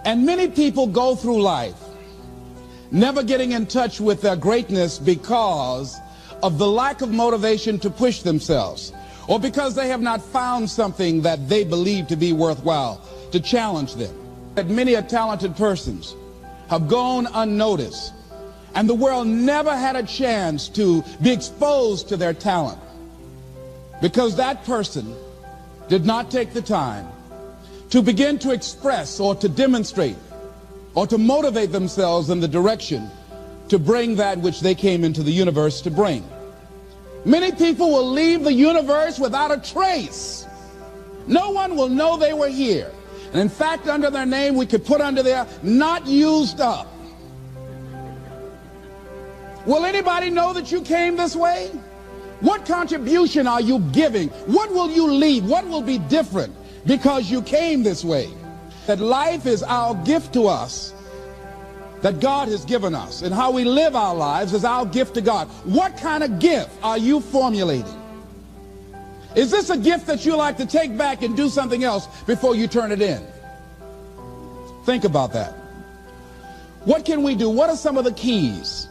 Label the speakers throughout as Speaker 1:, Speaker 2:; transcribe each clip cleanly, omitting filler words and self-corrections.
Speaker 1: And many people go through life never getting in touch with their greatness because of the lack of motivation to push themselves, or because they have not found something that they believe to be worthwhile to challenge them. That many talented persons have gone unnoticed, and the world never had a chance to be exposed to their talent because that person did not take the time to begin to express or to demonstrate or to motivate themselves in the direction to bring that which they came into the universe to bring. Many people will leave the universe without a trace. No one will know they were here. And in fact, under their name, we could put under there, not used up. Will anybody know that you came this way? What contribution are you giving? What will you leave? What will be different because you came this way? That life is our gift to us, that God has given us, and how we live our lives is our gift to God. What kind of gift are you formulating? Is this a gift that you like to take back and do something else before you turn it in? Think about that. What can we do? What are some of the keys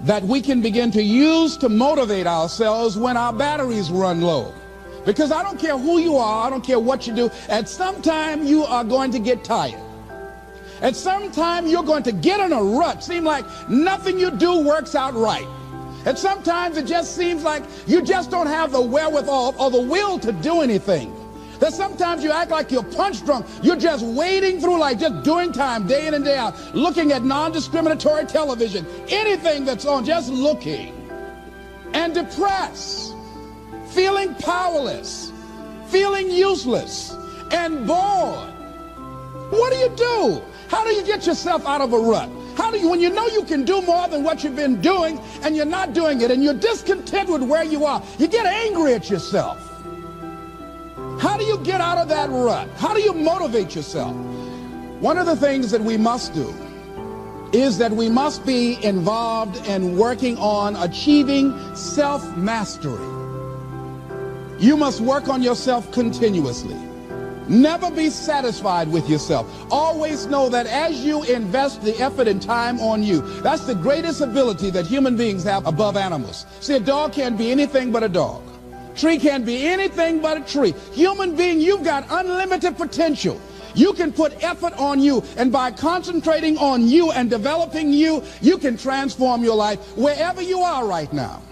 Speaker 1: that we can begin to use to motivate ourselves when our batteries run low? Because I don't care who you are, I don't care what you do, at some time you are going to get tired. At some time you're going to get in a rut. Seem like nothing you do works out right. And sometimes it just seems like you just don't have the wherewithal or the will to do anything. That sometimes you act like you're punch drunk. You're just wading through life, just doing time day in and day out, looking at non-discriminatory television, anything that's on, just looking. And depressed, feeling powerless, feeling useless, and bored. What do? How do you get yourself out of a rut? How do you, when you know you can do more than what you've been doing and you're not doing it and you're discontent with where you are, you get angry at yourself. How do you get out of that rut? How do you motivate yourself? One of the things that we must do is that we must be involved in working on achieving self-mastery. You must work on yourself continuously. Never be satisfied with yourself. Always know that as you invest the effort and time on you, that's the greatest ability that human beings have above animals. See, a dog can't be anything but a dog. Tree can't be anything but a tree. Human being, you've got unlimited potential. You can put effort on you, and by concentrating on you and developing you, you can transform your life wherever you are right now.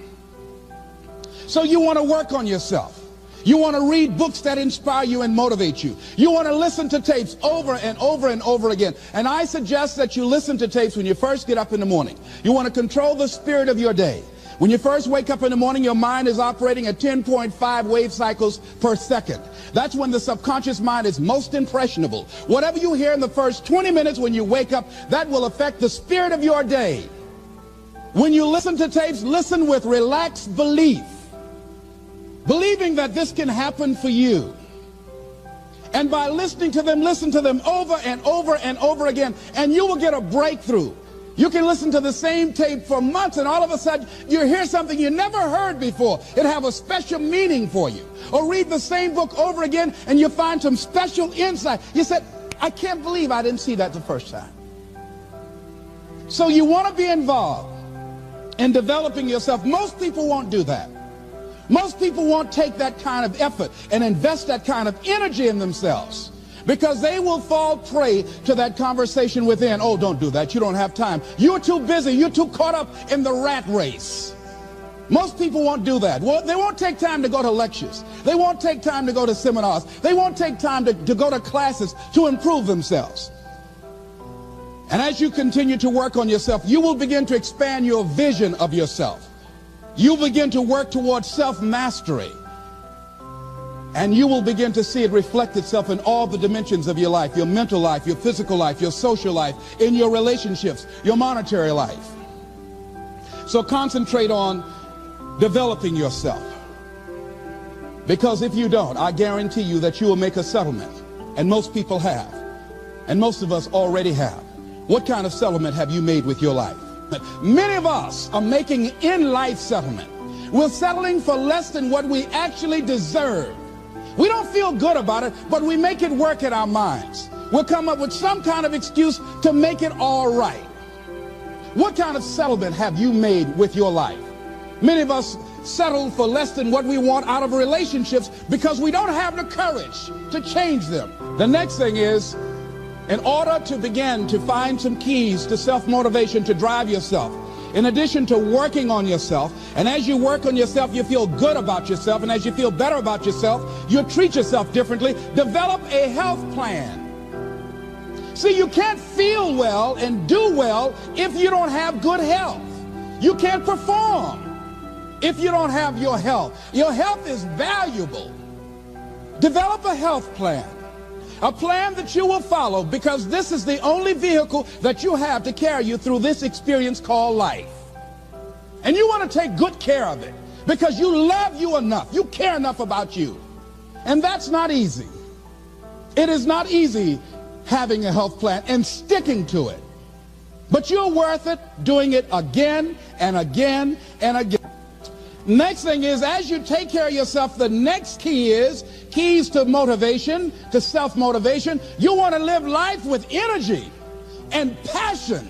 Speaker 1: So you want to work on yourself. You want to read books that inspire you and motivate you. You want to listen to tapes over and over and over again. And I suggest that you listen to tapes when you first get up in the morning. You want to control the spirit of your day. When you first wake up in the morning, your mind is operating at 10.5 wave cycles per second. That's when the subconscious mind is most impressionable. Whatever you hear in the first 20 minutes when you wake up, that will affect the spirit of your day. When you listen to tapes, listen with relaxed belief, believing that this can happen for you. And by listening to them, listen to them over and over and over again, and you will get a breakthrough. You can listen to the same tape for months, and all of a sudden you hear something you never heard before. It have a special meaning for you. Or read the same book over again, and you find some special insight. You said, I can't believe I didn't see that the first time. So you want to be involved in developing yourself. Most people won't do that. Most people won't take that kind of effort and invest that kind of energy in themselves, because they will fall prey to that conversation within. Oh, don't do that. You don't have time. You're too busy. You're too caught up in the rat race. Most people won't do that. Well, they won't take time to go to lectures. They won't take time to go to seminars. They won't take time to go to classes to improve themselves. And as you continue to work on yourself, you will begin to expand your vision of yourself. You begin to work towards self-mastery. And you will begin to see it reflect itself in all the dimensions of your life, your mental life, your physical life, your social life, in your relationships, your monetary life. So concentrate on developing yourself. Because if you don't, I guarantee you that you will make a settlement. And most people have. And most of us already have. What kind of settlement have you made with your life? Many of us are making in-life settlement. We're settling for less than what we actually deserve. We don't feel good about it, but we make it work in our minds. We'll come up with some kind of excuse to make it all right. What kind of settlement have you made with your life? Many of us settle for less than what we want out of relationships because we don't have the courage to change them. The next thing is, in order to begin to find some keys to self-motivation to drive yourself, in addition to working on yourself, and as you work on yourself, you feel good about yourself, and as you feel better about yourself, you treat yourself differently. Develop a health plan. See, you can't feel well and do well if you don't have good health. You can't perform if you don't have your health. Your health is valuable. Develop a health plan. A plan that you will follow, because this is the only vehicle that you have to carry you through this experience called life. And you want to take good care of it because you love you enough. You care enough about you. And that's not easy. It is not easy having a health plan and sticking to it. But you're worth it doing it again and again and again. Next thing is, as you take care of yourself, the next key is keys to motivation, to self-motivation. You want to live life with energy and passion.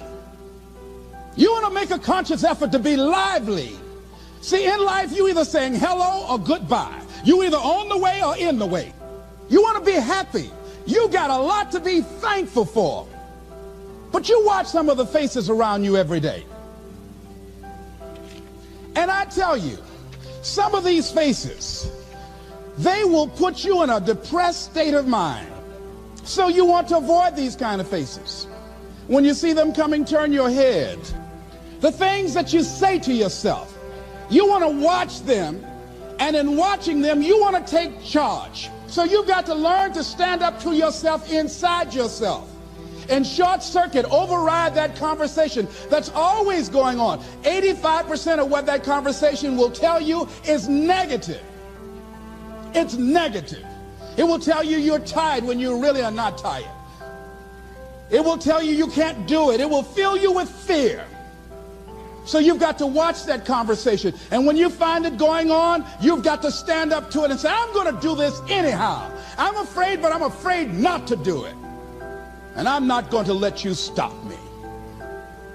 Speaker 1: You want to make a conscious effort to be lively. See, in life, you either saying hello or goodbye. You either on the way or in the way. You want to be happy. You got a lot to be thankful for. But you watch some of the faces around you every day. And I tell you, some of these faces, they will put you in a depressed state of mind. So you want to avoid these kind of faces. When you see them coming, turn your head. The things that you say to yourself, you want to watch them, and in watching them, you want to take charge. So you've got to learn to stand up to yourself inside yourself and short circuit, override that conversation that's always going on. 85% of what that conversation will tell you is negative. It's negative. It will tell you you're tired when you really are not tired. It will tell you you can't do it. It will fill you with fear. So you've got to watch that conversation. And when you find it going on, you've got to stand up to it and say, I'm going to do this anyhow. I'm afraid, but I'm afraid not to do it. And I'm not going to let you stop me.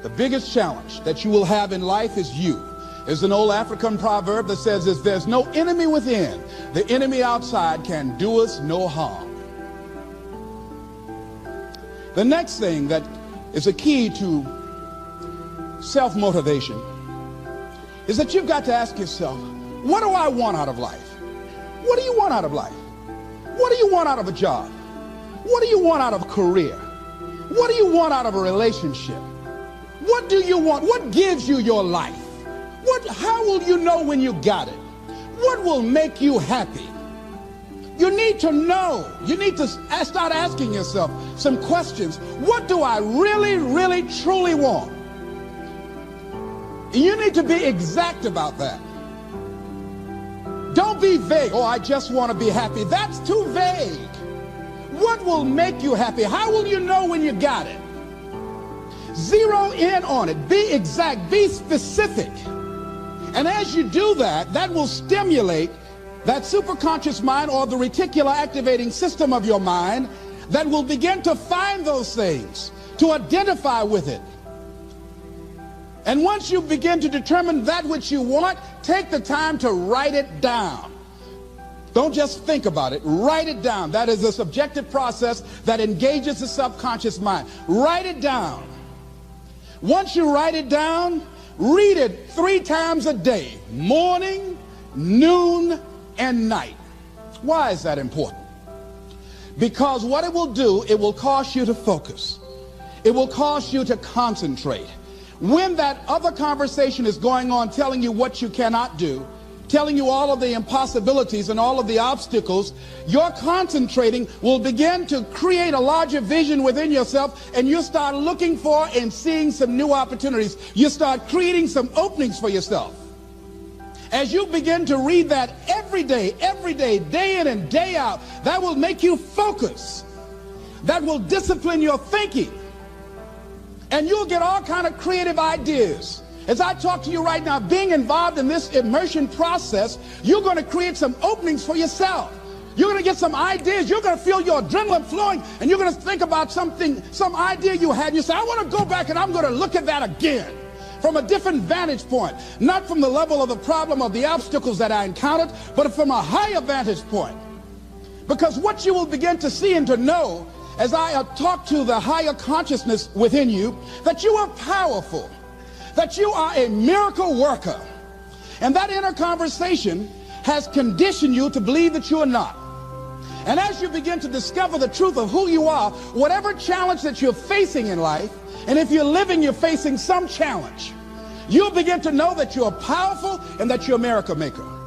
Speaker 1: The biggest challenge that you will have in life is you. There's an old African proverb that says, if there's no enemy within, the enemy outside can do us no harm. The next thing that is a key to self-motivation is that you've got to ask yourself, what do I want out of life? What do you want out of life? What do you want out of a job? What do you want out of a career? What do you want out of a relationship? What do you want? What gives you your life? How will you know when you got it? What will make you happy? You need to know. You need to start asking yourself some questions. What do I really, really, truly want? You need to be exact about that. Don't be vague. Oh, I just want to be happy. That's too vague. What will make you happy? How will you know when you got it? Zero in on it. Be exact. Be specific. And as you do that, that will stimulate that superconscious mind, or the reticular activating system of your mind, that will begin to find those things, to identify with it. And once you begin to determine that which you want, take the time to write it down. Don't just think about it. Write it down. That is a subjective process that engages the subconscious mind. Write it down. Once you write it down, read it 3 times a day, morning, noon, and night. Why is that important? Because what it will do, it will cause you to focus. It will cause you to concentrate. When that other conversation is going on telling you what you cannot do, telling you all of the impossibilities and all of the obstacles, your concentrating will begin to create a larger vision within yourself, and you start looking for and seeing some new opportunities. You start creating some openings for yourself. As you begin to read that every day, day in and day out, that will make you focus. That will discipline your thinking. And you'll get all kind of creative ideas. As I talk to you right now, being involved in this immersion process, you're going to create some openings for yourself. You're going to get some ideas. You're going to feel your adrenaline flowing, and you're going to think about something, some idea you had. You say, I want to go back and I'm going to look at that again from a different vantage point, not from the level of the problem or the obstacles that I encountered, but from a higher vantage point. Because what you will begin to see and to know as I talk to the higher consciousness within you, that you are powerful, that you are a miracle worker. And that inner conversation has conditioned you to believe that you are not. And as you begin to discover the truth of who you are, whatever challenge that you're facing in life, and if you're living, you're facing some challenge, you'll begin to know that you're powerful and that you're a miracle maker.